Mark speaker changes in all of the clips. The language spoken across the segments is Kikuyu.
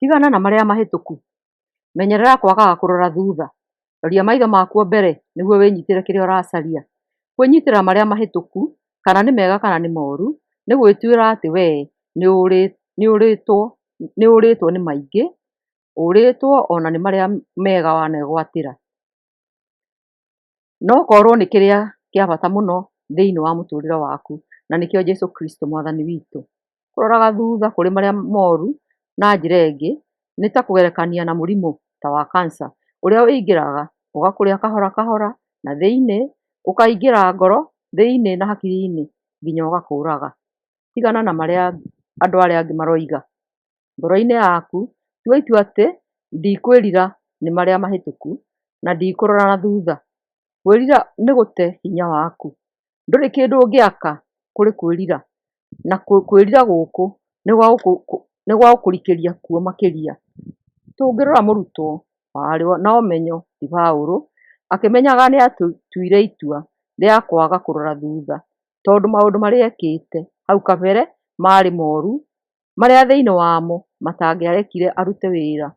Speaker 1: Tigana na marĩa mahĩtũku. Menyerera kwagaga kũrora thutha. Roria maitho maku mbere nĩguo wĩnyitĩre kĩrĩa ũracaria. Kwĩnyitĩra marĩa mahĩtũku, kana nĩ mega kana nĩ moru, nĩ gwĩtuĩra atĩ wee nĩ ũrĩtwo nĩ maingĩ, ũrĩtwo ona nĩ marĩa mega wanegwatĩra. No korwo nĩ kĩrĩa kĩa bata mũno thĩinĩ wa mũtũrĩre waku, na nĩkĩo Jesũ Kristo Mwathani witũ. Kũroraga thutha kũrĩ marĩa moru na njĩra ĩngĩ nĩ ta kũgerekania na mũrimũ ta wa cancer, ũrĩa ũingĩraga ũgakũrĩa kahora kahora na thĩinĩ, ũkaingĩra ngoro thĩinĩ na hakiri-inĩ nginya ũgakũraga. Tigana na marĩa andũ arĩa angĩ maroiga. Ngoro-inĩ yaku tua itua atĩ ndikwĩrira nĩ marĩa mahĩtũku na ndikũrora na thutha. Kwĩrira nĩ gũte hinya waku. Ndũrĩ kĩndũ ũngĩaka kũrĩ kwĩrira, na kwĩrira gũkũ nĩ gwa gũkũrikĩria kuo makĩria. Tũngĩrora mũrutwo warĩ na ũmenyo ti Paũlũ, akĩmenyaga nĩ atuire itua rĩa kwaga kũrora thutha, tondũ maũndũ marĩa ekĩte hau kabere marĩ moru, marĩa thĩinĩ wamo matangĩarekire arute wĩra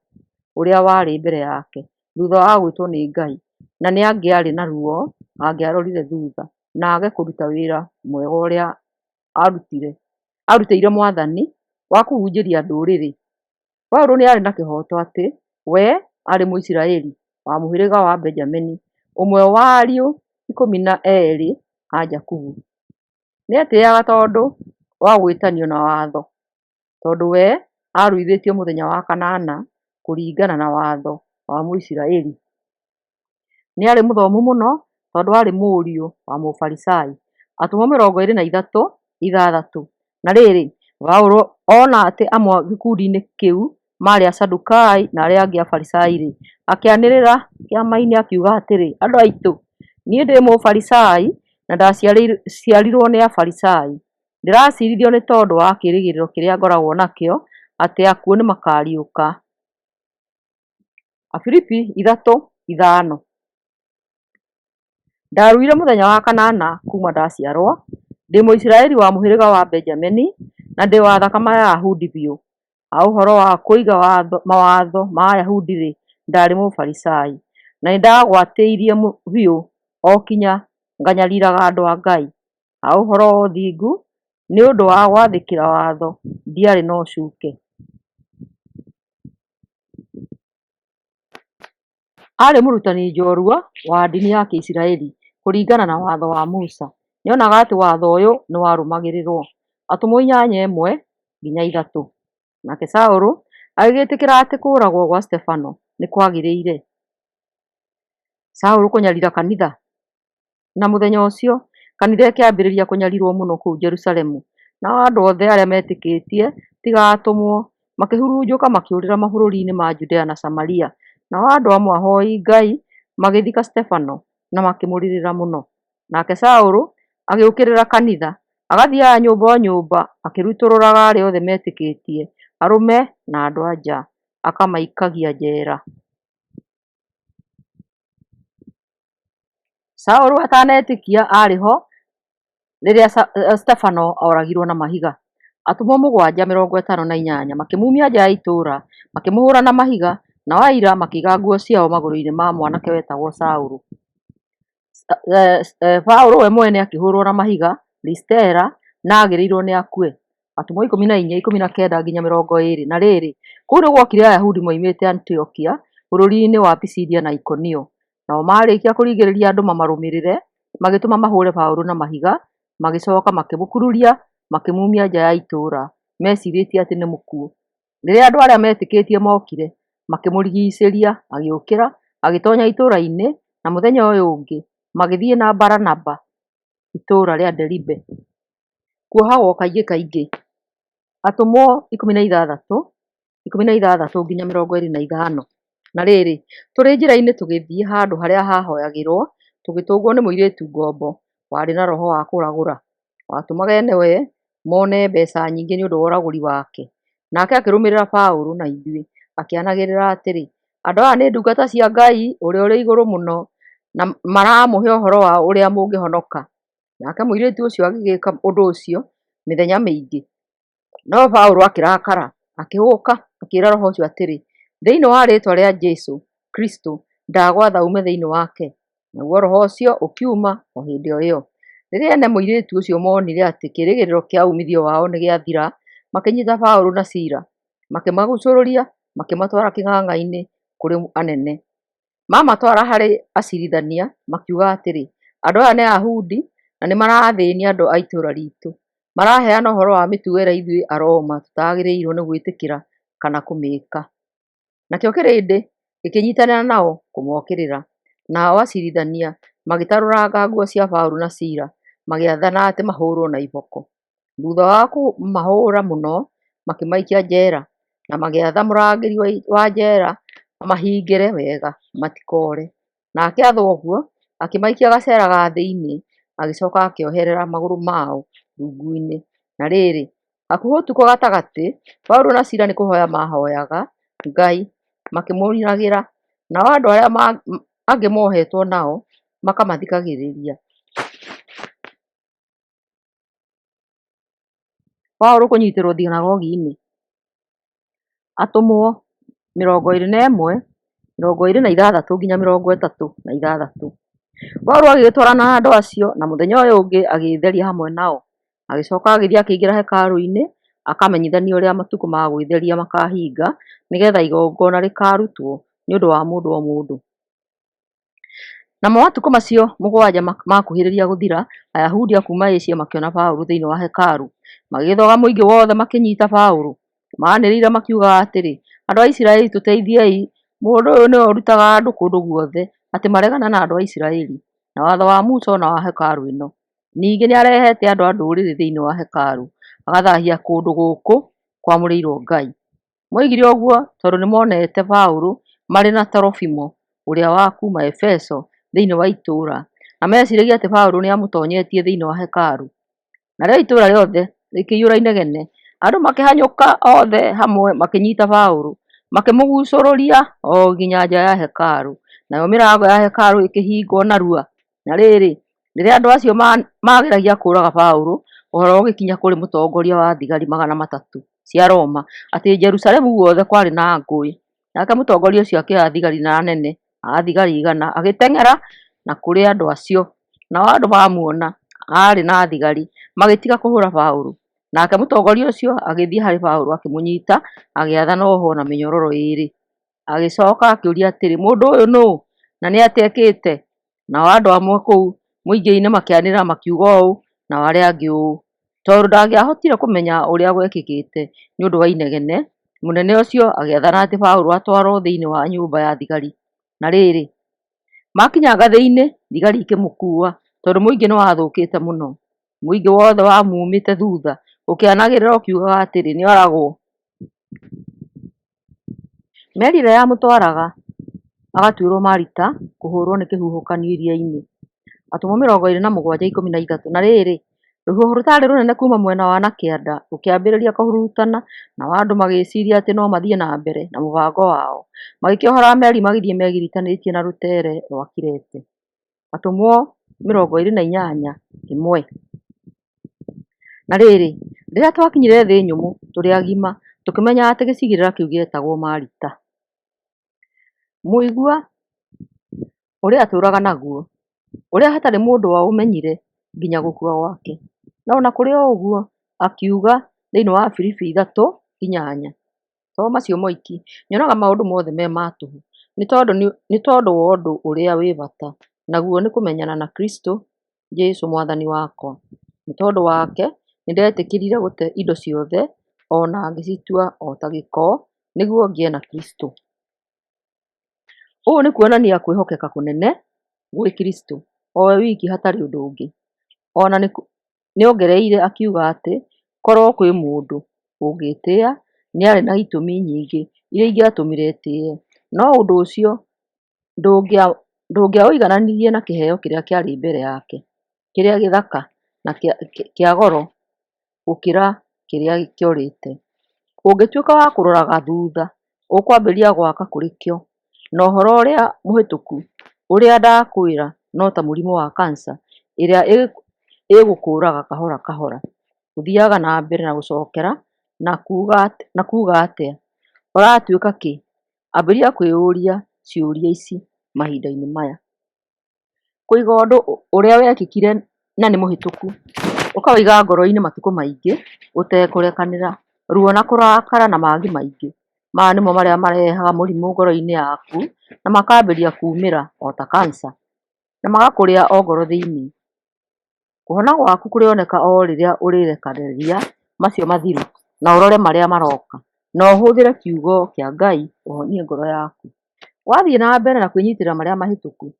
Speaker 1: ũrĩa warĩ mbere yake thutha wa gwĩtwo nĩ Ngai, na nĩ angĩarĩ na ruo angĩarorire thutha na age kũruta wĩra mwega ũrĩa arutĩire Mwathani wa kũhunjĩria ndũrĩrĩ. Paũlũ nĩ arĩ na kĩhoto atĩ we arĩ Mũisiraeli wa mũhĩrĩga wa Benjamini, ũmwe wa ariũ 12 a Jakubu. Nĩ etĩĩaga tondũ wa gwĩtanio na watho, tondũ we aruithĩtio mũthenya wa kanana kũringana na watho wa Mũisiraeli. Nĩ arĩ mũthomu mũno tondũ arĩ mũriũ wa Mũfarisai. Atũmwo 23:6. Na rĩrĩ, Paũlũ ona atĩ amwe gĩkundi-inĩ kĩu marĩ Asadukai na arĩa angĩ Afarisai-rĩ, akĩanĩrĩra kĩama-inĩ akiuga atĩrĩ, andũ aitũ, niĩ ndĩ Mũfarisai na ndaciarirwo nĩ Afarisai. Ndĩracirithio nĩ tondũ wa kĩĩrĩgĩrĩro kĩrĩa ngoragwo nakĩo atĩ akuũ nĩ makariũka. Afilipi 3:5. Ndaruire mũthenya wa kanana kuma ndaciarwo, ndĩ Mũisiraeli wa mũhĩrĩga wa Benjamini na ndĩ wa thakame ya Ayahudi biũ. Ha ũhoro wa kũiga mawatho ma Ayahudi-rĩ, ndarĩ Mũfarisai na nĩ ndagwatĩirie biũ o kinya nganyariraga andũ a Ngai. Ha ũhoro wa ũthingu, nĩ ũndũ wa gwathĩkĩra watho ndiarĩ na ũcuuke. Arĩ mũrutani njorua wa ndini ya Kĩisiraeli kũringana na watho wa Musa. Nĩonaga atĩ watho ũyũ nĩ warũmagĩrĩrwo. Atũmwo 8:1-3. Nake Saũlũ agĩgĩtĩkĩra atĩ kũũragwo gwa Stefano nĩ kwagĩrĩire. Saũlũ kũnyarira kanitha. Na mũthenya ũcio kanitha ĩkĩambĩrĩria kũnyarirwo mũno kũu Jerusalemu, nao andũ othe arĩa metĩkĩtie tiga atũmwo makĩhurunjũka makĩũrĩra mabũrũri-inĩ ma Judea na Samaria. Nao andũ amwe ahoi Ngai magĩthika Stefano na makĩmũrĩrĩra mũno. Nake Saũlũ agĩũkĩrĩra kanitha, agathiaga nyũmba o nyũmba akĩrutũrũraga arĩa othe metĩkĩtie, arũme na andũ-a-nja, akamaikagia njera. Saũlũ atanetĩkia arĩ ho rĩrĩa Stefano oragirwo na mahiga. Atũmwo 7:58 makĩmumia nja ya itũũra, makĩmũhũũra na mahiga, nao aira makĩiga nguo ciao magũrũ-inĩ ma mwanake wetagwo Saũlũ. Paũlũ we mwene akĩhũũrwo na mahiga Listera na agĩrĩirwo nĩ akue. Atũmwo 14:19-20. Na rĩrĩ, kũu nĩ guokire Ayahudi moimĩte Antiokia bũrũri-inĩ wa Pisidia na Ikonio. Nao marĩkia kũringĩrĩria andũ mamarũmĩrĩre, magĩtũma mahũũre Paũlũ na mahiga, magĩcoka makĩmũkururia, makĩmumia nja ya itũũra, mecirĩtie atĩ nĩ mũkuũ. Rĩrĩa andũ arĩa metĩkĩtie mokire, makĩmũrigicĩria, agĩũkĩra, agĩtoonya itũũra-inĩ, na mũthenya ũyũ ũngĩ magĩthiĩ na Baranaba itũũra rĩa Deribe. Kuohagwo kaingĩ kaingĩ. Atũmwo 16:16-25. Na rĩrĩ, tũrĩ njĩra-inĩ tũgĩthiĩ handũ harĩa hahoyagĩrwo, tũgĩtũngwo nĩ mũirĩtu ngombo warĩ na roho wa kũragũra. Watũmaga ene we mone mbeca nyingĩ nĩ ũndũ wa ũragũri wake. Nake akĩrũmĩrĩra Paũlũ na ithuĩ, akĩanagĩrĩra atĩrĩ, andũ aya nĩ ndungata cia Ngai ũrĩa ũrĩ igũrũ mũno, na maramũhe ũhoro wa ũrĩa mũngĩhonoka. Nake mũirĩtu ũcio agĩgĩka ũndũ ũcio mĩthenya mĩingĩ. No Paũlũ akĩrakara, Akĩgũka akĩĩra roho ũcio atĩrĩ, thĩinĩ wa rĩĩtwa rĩa Jesũ Kristo ndagwatha uume thĩinĩ wake. Naguo roho ũcio ũkiuma o hĩndĩ o ĩyo. Rĩrĩa ene mũirĩtu ũcio monire atĩ kĩĩrĩgĩrĩro kĩa umithio wao nĩ gĩathira, makĩnyiita Paũlũ na Sila, makĩmagucũrũria, makĩmatwara kĩng'ang'a-inĩ kũrĩ anene. Mamatwara harĩ acirithania, makiuga atĩrĩ, andũ aya nĩ Ayahudi na nĩ marathĩĩnia andũ a itũũra riitũ. Maraheana ũhoro wa mĩtugo ĩrĩa ithuĩ Aroma tũtagĩrĩirwo nĩ gwĩtĩkĩra kana kũmĩĩka. Nakĩo kĩrĩndĩ gĩkĩnyiitanĩra nao kũmookĩrĩra. Nao acirithania magĩtarũranga nguo cia Paũlũ na Sila, magĩathana atĩ mahũũrwo na iboko. Thutha wa kũmahũũra mũno, makĩmaikia njera, na magĩatha mũrangĩri wa njera amahingĩre wega matikoore. Nake athwo ũguo akĩmaikia gacera ga thĩinĩ, agĩcooka akĩoherera magũrũ mao rungu-inĩ. Na rĩrĩ, hakuhĩ ũtukũ gatagatĩ, Paũlũ na Sila nĩ kũhoya mahoyaga Ngai, makĩmũinagĩra, nao andũ arĩa angĩ mohetwo nao makamathikagĩrĩria. Paũlũ kũnyiitĩrwo thinagogi-inĩ. Atũmwo 21, 26 nginya 36. Paũlũ agĩgĩtwarana na andũ acio, na mũthenya ũyũ ũngĩ agĩĩtheria hamwe nao. Agĩcooka agĩthiĩ akĩingĩra hekarũ-inĩ, akamenyithania ũrĩa matukũ ma gwĩtheria makahinga, nĩgetha igongona rĩkarutwo nĩ ũndũ wa mũndũ o mũndũ. Namo matukũ macio 7 makuhĩrĩria gũthira, Ayahudi a kuuma Asia makĩona Paũlũ thĩinĩ wa hekarũ. Magĩgĩthoga mũingĩ wothe makĩnyiita Paũlũ. Maanĩrĩire makiugaga atĩrĩ, andũ a Isiraeli tũteithiei, mũndũ ũyũ nĩwe ũrutaga andũ kũndũ guothe atĩ maregana na andũ a Isiraeli na watho wa Musa na wa hekarũ ĩno. Ningĩ nĩ arehete andũ a ndũrĩrĩ thĩinĩ wa hekarũ, agathaahia kũndũ gũkũ kwamũrĩirwo Ngai. Moigire ũguo tondũ nĩ monete Paũlũ marĩ na Torofimo ũrĩa wa kuuma Efeso thĩinĩ wa itũũra, na meciragia atĩ Paũlũ nĩ amũtonyetie thĩinĩ wa hekarũ. Narĩo itũũra rĩothe rĩkĩiyũra inegene, andũ makĩhanyũka othe hamwe makĩnyiita Paũlũ, makĩmũgucũrũria o nginya nja ya hekarũ, nayo mĩrango ya hekarũ ĩkĩhingwo narua. Na rĩrĩ, rĩrĩa andũ acio mageragia kũũraga Paũlũ, ũhoro ũgĩkinya kũrĩ mũtongoria wa thigari 300 cia Roma atĩ Jerusalemu guothe kwarĩ na ngũĩ. Nake mũtongoria ũcio akĩoya thigari na anene a thigari 100 agĩteng'era na kũrĩ andũ acio, nao andũ mamuona arĩ na thigari magĩtiga kũhũũra Paũlũ. Nake mũtongoria ũcio agĩthiĩ harĩ Paũlũ akĩmũnyiita, agĩathana ohwo na mĩnyororo 2. Agĩcooka akĩũria atĩrĩ, mũndũ ũyũ nũũ na nĩ atĩa ekĩte? Nao andũ amwe kũu mũingĩ-inĩ makĩanĩrĩra makiuga ũũ, nao arĩa angĩ ũũ. Tondũ ndangĩahotire kũmenya ũrĩa gwekĩkĩte nĩ ũndũ wa inegene, mũnene ũcio agĩathana atĩ Paũlũ atwarwo thĩinĩ wa nyũmba ya thigari. Na rĩrĩ, makinya ngathĩ-inĩ, thigari ikĩmũkuua tondũ mũingĩ nĩ wathũkĩte mũno. Mũingĩ wothe wamumĩte thutha ũkĩanagĩrĩra ũkiugaga atĩrĩ nĩoragwo. Meri ĩrĩa yamũtwaraga agatuĩrwo Malita kũhũrwo nĩ kĩhuhũkanio iria-inĩ. Atũmwo 27:13. Na rĩrĩ, rũhuho rũtarĩ rũnene kuuma mwena wa nakĩanda rũkĩambĩrĩria kũhurutana, nao andũ magĩĩciria atĩ no mathiĩ na mbere na mũbango wao, magĩkĩohora meri magĩthiĩ megiritanĩtie na rũteere rwa Kirete. Atũmwo 28:1. Na rĩrĩ, rĩrĩa twakinyire thĩ nyũmũ tũrĩ agima, tũkĩmenya atĩ gĩcigĩrĩra kĩu gĩetagwo Malita. Mũigua ũrĩa atũũraga naguo, ũrĩa hatarĩ mũndũ waũmenyire nginya gũkua gwake. No na kũrĩ o ũguo, akiuga thĩinĩ wa Filipi 3:8, to macio moiki, nyonaga maũndũ mothe me ma tũhũ, nĩ tondũ wa ũndũ ũrĩa wĩ bata, naguo nĩ kũmenyana na Kristo Jesũ mwathani wakwa. Nĩ tondũ wake nĩndetĩkĩrire gũte indo ciothe, ona ngĩcitua o ta gĩko, nĩguo ngĩe na Kristo. Ũũ nĩ kuonania kwĩhokeka kũnene gwĩ Kristo, o we wiki hatarĩ ũndũ ũngĩ. Ona nĩongereire akiuga atĩ korwo kwĩ mũndũ ũngĩtĩĩa, nĩ arĩ na itũmi nyingĩ iria ingĩatũmire etĩĩe, no ũndũ ũcio ndũngĩaũigananirie na kĩheo kĩrĩa kĩarĩ mbere yake, kĩrĩa gĩthaka na kĩa goro gũkĩra kĩrĩa kĩorĩte. Ũngĩtuĩka wa kũroraga thutha, ũkwambĩrĩria gwaka kũrĩ kĩo, na ũhoro ũrĩa mũhĩtũku ũrĩa ndakwĩra no ta mũrimũ wa kansa ĩrĩa ĩgũkũũraga kahora kahora. Ũthiaga na mbere na gũcokera na kuuga atĩa? Ũratuĩka kĩ? Ambĩrĩria kwĩyũria ciũria ici mahinda-inĩ maya. Kũiga ũndũ ũrĩa wekĩkire na nĩ mũhĩtũku, ũkawĩiga ngoro-inĩ matukũ maingĩ ũtekũrekanĩra. Ruo na kũrakara na mangĩ maingĩ, maya nĩmo marĩa marehaga mũrimũ ngoro-inĩ yaku na makambĩrĩria kumĩra o ta cancer, na magakũrĩa o ngoro thĩinĩ. Kũhona gwaku kũrĩoneka o rĩrĩa ũrĩrekanĩria macio mathiru na ũrore marĩa maroka, na ũhũthĩre kiugo kĩa Ngai ũhonie ngoro yaku. Wathiĩ na mbere na kwĩnyitĩrĩra marĩa mahĩtũku,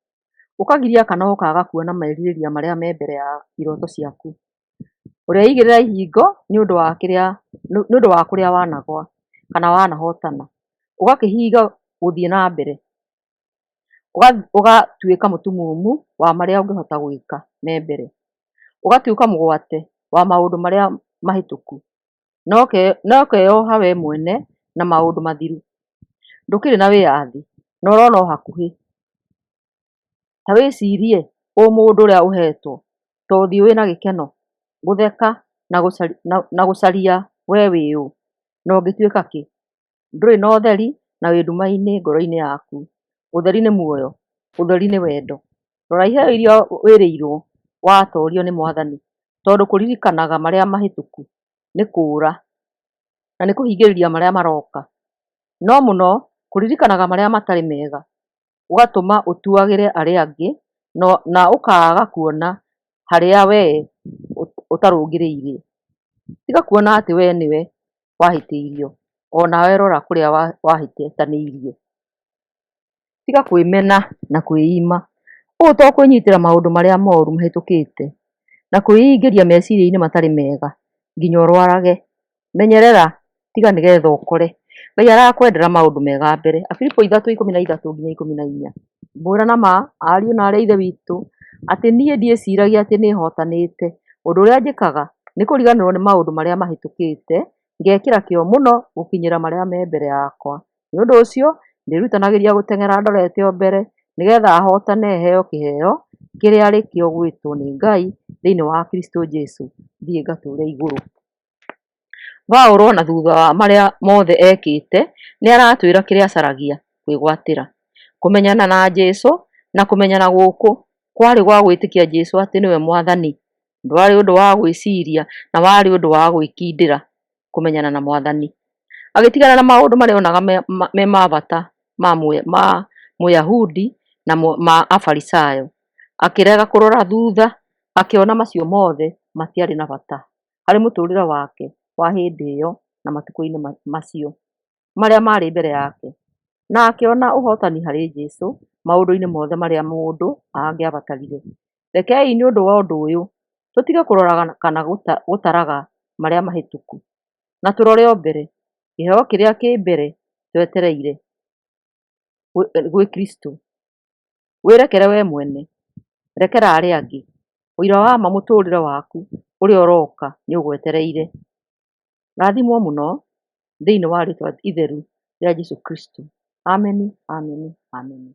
Speaker 1: ũkagiria kana ũkaga kuona merirĩria marĩa me mbere ya iroto ciaku. Ũreigĩrĩra ihingo nĩ ũndũ wa kũrĩa wanagwa kana wanahotana, ũgakĩhinga gũthiĩ na mbere, ũgatuĩka mũtumumu wa marĩa ũngĩhota gwĩka me mbere, ũgatuĩka mũgwate wa maũndũ marĩa mahĩtũku, na ũkeyoha we mwene na maũndũ mathiru. Ndũkĩrĩ na wĩyathi na ũrona o hakuhĩ. Ta wĩcirie wĩ mũndũ ũrĩa ũhetwo ta ũthiĩ wĩna gĩkeno, gũtheka na gũcaria we wĩ ũ, na ũngĩtuĩka kĩ? Ndũrĩ na ũtheri na wĩ nduma-inĩ ngoro-inĩ yaku. Ũtheri nĩ muoyo, ũtheri nĩ wendo. Rora iheo iria wĩrĩirwo watorio nĩ Mwathani, tondũ kũririkanaga marĩa mahĩtũku nĩ kũũra na nĩ kũhingĩrĩria marĩa maroka, no mũno kũririkanaga marĩa matarĩ mega ũgatũma ũtuagĩre arĩa angĩ na ũkaga kuona harĩa we ũtarũngĩrĩirie. Tiga kuona atĩ we nĩwe wahĩtĩirio, onawe rora kũrĩa wahĩtanĩirie. Tiga kwĩmena na kwĩima, ũũ to kwĩnyitĩra maũndũ marĩa moru mahĩtũkĩte na kwĩingĩria meciria-inĩ matarĩ mega nginya ũrwarage. Menyerera, tiga nĩgetha ũkore. Ngai arakwendera maũndũ mega mbere. Afilipo 3:13-14. Ngwĩra na ma, ariũ na aarĩ a Ithe witũ, atĩ niĩ ndiĩciragia atĩ nĩhotanĩte. Ũndũ ũrĩa njĩkaga nĩ kũriganĩrwo nĩ maũndũ marĩa mahĩtũkĩte, ngekĩra kĩyo mũno gũkinyĩra marĩa me mbere yakwa. Nĩ ũndũ ũcio ndĩrutanagĩria gũteng'era ndorete o mbere, nĩgetha hotane heo kĩheo kĩrĩa arĩ kĩo gwĩtwo nĩ Ngai thĩinĩ wa Kristo Jesũ, thiĩ ngatũũre igũrũ. Paũlũ na thutha wa marĩa mothe ekĩte, nĩ aratwĩra kĩrĩa acaragia kwĩgwatĩra. Kũmenyana na Jesũ na kũmenyana gũkũ kwarĩ gwa gwĩtĩkia Jesũ atĩ nĩwe Mwathani. Ndwarĩ ũndũ wa gwĩciria na warĩ ũndũ wa gwĩkindĩra kũmenyana na Mwathani. Agĩtigana na maũndũ marĩa onaga me ma bata ma Mũyahudi na ma Afarisayo. Akĩrega kũrora thutha, akĩona macio mothe matiarĩ na bata harĩ mũtũrĩre wake wa hĩndĩ ĩyo na matukũ-inĩ macio marĩa marĩ mbere yake, na akĩona ũhotani harĩ Jesũ maũndũ-inĩ mothe marĩa mũndũ angĩabatarire. Rekei nĩ ũndũ wa ũndũ ũyũ tũtige kũroraga kana gũtaraga marĩa mahĩtũku, na tũrore o mbere, kĩheo kĩrĩa kĩ mbere twetereire gwĩ Kristo. Wĩrekere we mwene, rekera arĩa angĩ. Ũira wa ma mũtũrĩre waku ũrĩa ũroka nĩ ũgwetereire. Rathimwo mũno thĩinĩ wa rĩĩtwa itheru rĩa Jesũ Kristo. Ameni, ameni, ameni.